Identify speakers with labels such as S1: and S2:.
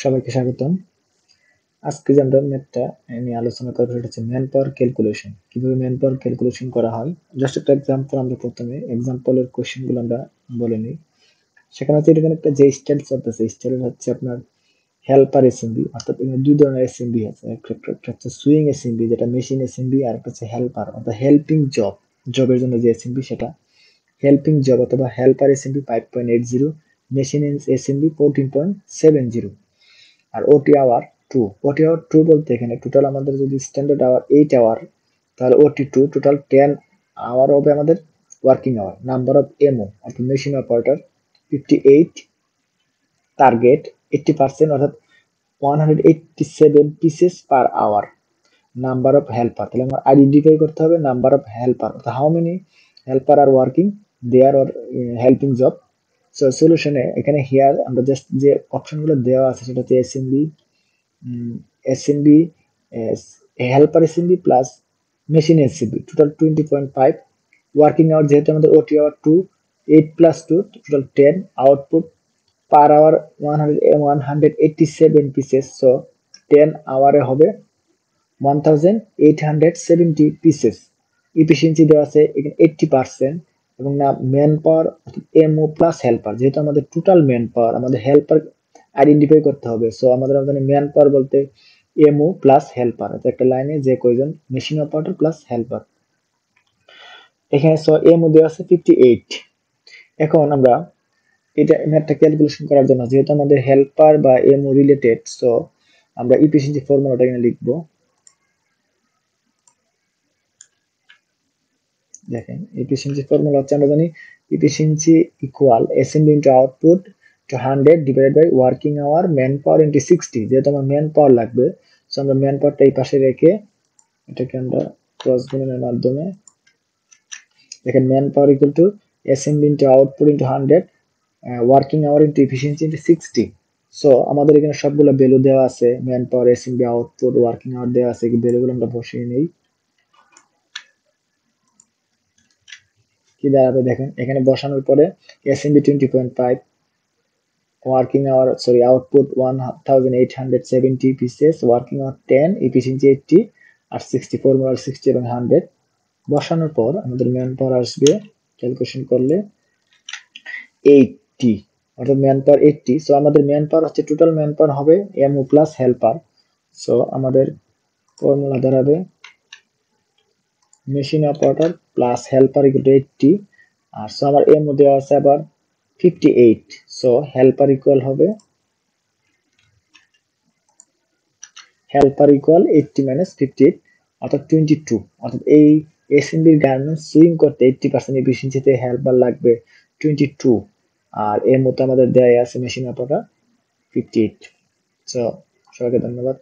S1: সবাইকে স্বাগতম। আজকে যে আমরা ম্যাথটা নিয়ে আলোচনা করবো সেটা হচ্ছে ম্যান পাওয়ার ক্যালকুলেশন। কিভাবে ম্যান পাওয়ার ক্যালকুলেশন করা হয়, জাস্ট একটা এক্সাম্পল। আমরা প্রথমে এক্সাম্পলের কোশ্চেন গুলো আমরা বলে নিই। সেখানে হচ্ছে এখানে একটা যে স্টাইল চলতেছে, স্টাইল হচ্ছে আপনার হেল্পার এসএমবি, অর্থাৎ এখানে দুই ধরনের এসএমবি আছে। একটা হচ্ছে সুইং এসএমবি যেটা মেশিন এসএমবি, আর একটা হচ্ছে হেল্পার অর্থাৎ হেল্পিং জব, জবের জন্য যে এসএমবি সেটা হেল্পিং জব অথবা হেল্পার এসএমবি 5.80, মেশিন এসএমবি 14.70। আর ওটি আওয়ার টু, ওটি আওয়ার টু বলতে এখানে টোটাল আমাদের যদি স্ট্যান্ডার্ড আওয়ার 8 আওয়ার, তাহলে ওটি টু টোটাল 10 আওয়ার হবে আমাদের working hour. Number of MO অর্থাৎ মেশিন অপারেটর 58, টার্গেট 80% অর্থাৎ 187 pieces per hour. Number of helper, তাহলে আমরা আইডেন্টিফাই করতে হবে নাম্বার অফ হেল্পার, অর্থাৎ how many helper are working there or helping job. So সলিউশনে এখানে হিয়ার আমরা জাস্ট যে অপশনগুলো দেওয়া আছে সেটা হচ্ছে SMV, helper SMV plus machine SMV total 20.5। Working hour যেহেতু আমাদের OT hour 2, 8 plus 2 total 10, output per hour 187 pieces. So 10 আওয়ারে হবে 1870 পিসেস। ইফিসিয়েন্সি দেওয়া আছে এখানে 80%। এবং না ম্যান পাওয়ার এমও প্লাস হেল্পার, যেহেতু আমাদের টোটাল ম্যান পাওয়ার, আমাদের হেল্পার আইডেন্টিফাই করতে হবে। সো আমাদের ম্যান পাওয়ার বলতে এমও প্লাস হেল্পার, একটা লাইনে যে কয়জন মেশিন অপারেটর প্লাস হেল্পার। এখানে সো এমও দেওয়া আছে 58। এখন আমরা এটা ম্যাথটা ক্যালকুলেশন করার জন্য যেহেতু আমাদের হেল্পার বা এমও রিলেটেড, সো আমরা ইফিসিয়েন্সি ফর্মুলাটা এখানে লিখবো। দেখেন এফিসিয়েন্সি ফর্মুলা হচ্ছে আমরা জানি efficiency equal SMV into output to 100 divided by working hour man power into 60। যেহেতু আমার ম্যান পাওয়ার লাগবে, সো আমরা ম্যান পাওয়ারটা এই পাশে রেখে এটাকে আমরা ক্রস গুণনের মাধ্যমে দেখেন man power equal to SMV into output into 100 working hour into efficiency into 60। So আমাদের এখানে সবগুলো ভ্যালু দেওয়া আছে, man power, SMV, output, working hour দেওয়া আছে। এই ভ্যালুগুলো আমরা বসিয়ে নেই। কি দাঁড়াবে দেখেন এখানে বসানোর পরে SMV 20.5, working hour sorry output 1870 pieces, working hour 10, efficiency 80, আর 60 ফর্মুলা 60 এবং 100 বসানোর পর আমাদের ম্যান পাওয়ার আসবে ক্যালকুলেশন করলে 80, অর্থাৎ ম্যান পাওয়ার 80। সো আমাদের ম্যান পাওয়ার হচ্ছে টোটাল ম্যান পাওয়ার হবে এমও প্লাস হেল্পার। সো আমাদের ফর্মুলা দাঁড়াবে machine operator plus helper equal to 80। আর সো আমার এমও দেওয়া আছে আবার 58। সো হেল্পার ইকুয়াল হবে হেল্পার ইকুয়াল 80 মাইনাস 58 অর্থাৎ 22। অর্থাৎ এই এসএমবির গার্মেন্টস সুইং করতে 80% এফিসিয়েন্সিতে হেল্পার লাগবে 22, আর এর মতো আমাদের দেয়া আছে মেশিন অপারেটর 58। সো সবাইকে ধন্যবাদ।